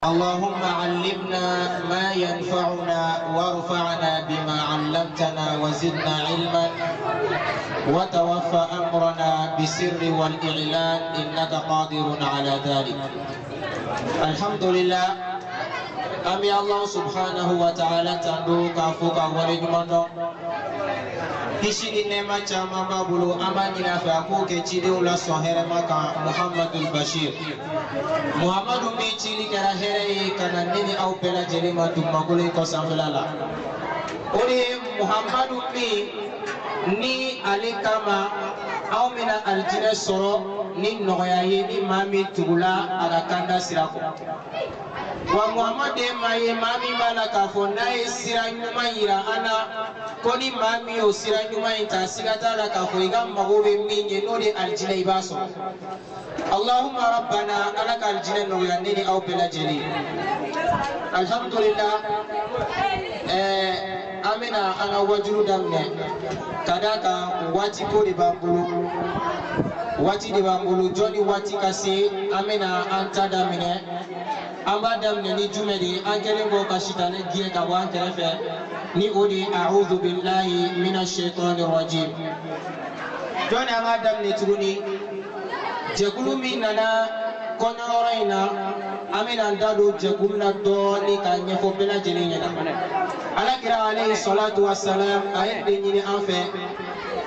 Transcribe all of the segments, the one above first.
اللهم علمنا ما ينفعنا وارفعنا بما علمتنا وزدنا علما وتوفى أمرنا بالسر والإعلان إنك قادر على ذلك. الحمد لله أمي الله سبحانه وتعالى تندو كافوك ولجمانو Hishini nema chama babulu amani na faku ke chidi ula sohere maka Muhammadul Bashir Muhammadu mi chili kara here kana nini au pela jeli matu magule ko samfelala ori Muhammadu mi ni alikama au mina aljine soro ni noyayi ni mami tugula aga kanda sirako wa Muhammad maye mami bala kafona sira nyuma ira ana koni mami o sira nyuma ita sigata la kafoiga magobe minye no de aljina ibaso Allahumma rabbana alaka aljina no yanini au pela jeli alhamdulillah amina ana wajuru damne kadaka wati ko de bambulu wati de bambulu joni wati kasi amina anta damine Amadam ni jumedi ankelengo kashitane gie ka wan kerefe ni odi a'udhu billahi minash shaitanir rajim joni amadam ni turuni jekulu min nana konoroina amina ndado jekumna do ni ka nyefo bela jelinya na ala kira alayhi salatu wassalam ayat de ni anfe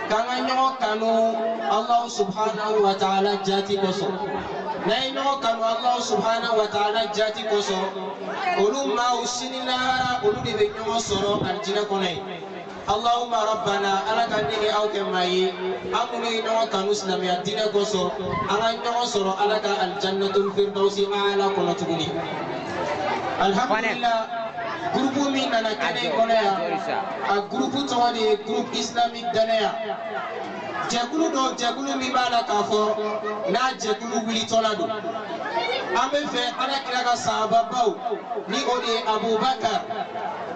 kanga nyo kanu Allah subhanahu wa ta'ala jati koso naino kanu Allah subhanahu wa ta'ala jati koso olu ma usinina olu de be nyo soro aljina konai Allahumma rabbana alaka dini au kemai amuni no kanu islamiyya dina koso ala nyo soro alaka aljannatul firdausi ala kono tuguni alhamdulillah grupu min nana kene konaya a grupu tawadi group islamic danaya jekulu mi bala kafo na jekulu wili tolado ambe fe ala kiraga sahaba baw ni odi Abubakar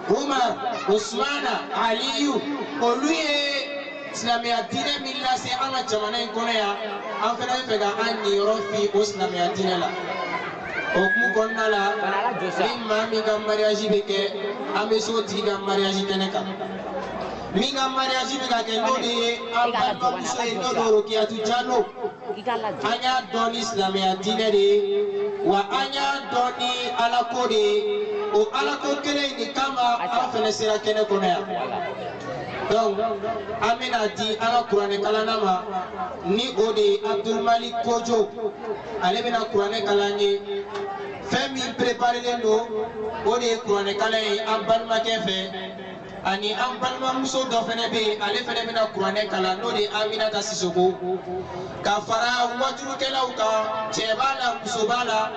Umar Usmana Aliyu oluye islamiyya dine milla se ala jamana konaya an fena fe ga anni rofi islamiyya dine la okumu konnala ni mami ga mariage beke ambe so tiga mariage teneka Minga mariage minga kendodi alba muso indoro kiatu chano anya doni islamia dineri wa anya doni alakodi o alakokele ni kama afene sera kene konea donc amina di ala Qur'an kalanama ni odi Abdul Malik Kojo alebina Qur'an kalanye femi préparer lendo odi Qur'an kalay amban makefe ani ambalma muso do fene be ale fene bina Qur'an kala no de Amina ta Sisoko ka fara wajuru kelaw ka cebala musobala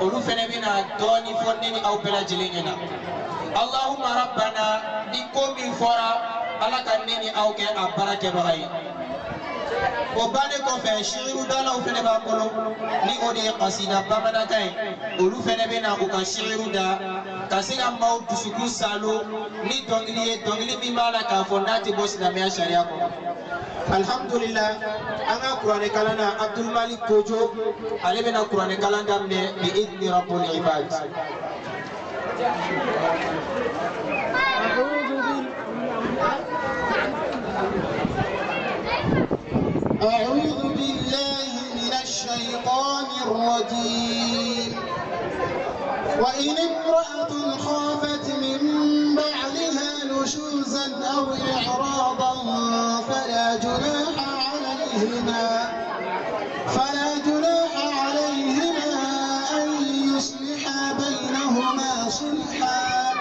olu fene bina doni fonne ni aw pela jelenyana Allahumma rabbana dikomi fora ala kanni aw ke abarake bahay o bane ko fe shiru dala o fene ba kolo ni odi qasida bamana kay olu fene bina ko ka shiru da kasira maw dusuku salo ni dongli mi mala ka fondati boss na me sharia ko alhamdulillah anga Qur'an kalana Abdul Malik Kojo ale bina Qur'an kalanda me bi idni rabbul ibad أعوذ بالله من الشيطان الرجيم وإن امرأة خافت من بعدها نشوزا أو إعراضا فلا جناح عليهما أن يصلحا بينهما صلحا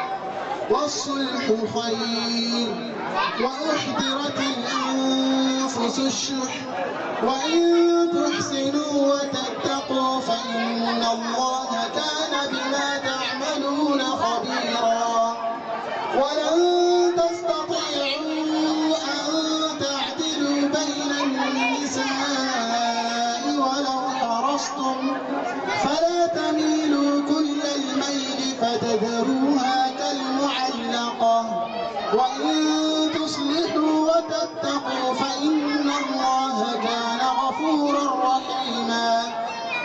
والصلح خير وأحضرت الأنفس الشح وإن تحسنوا وتتقوا فإن الله كان بما تعملون خبيرا ولن تستطيعوا أن تعدلوا بين النساء ولو حرصتم فلا تميلوا كل الميل فتذروها كالمعلقة وإن تصلحوا وتتقوا فإن الله كان غفورا رحيما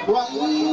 وإن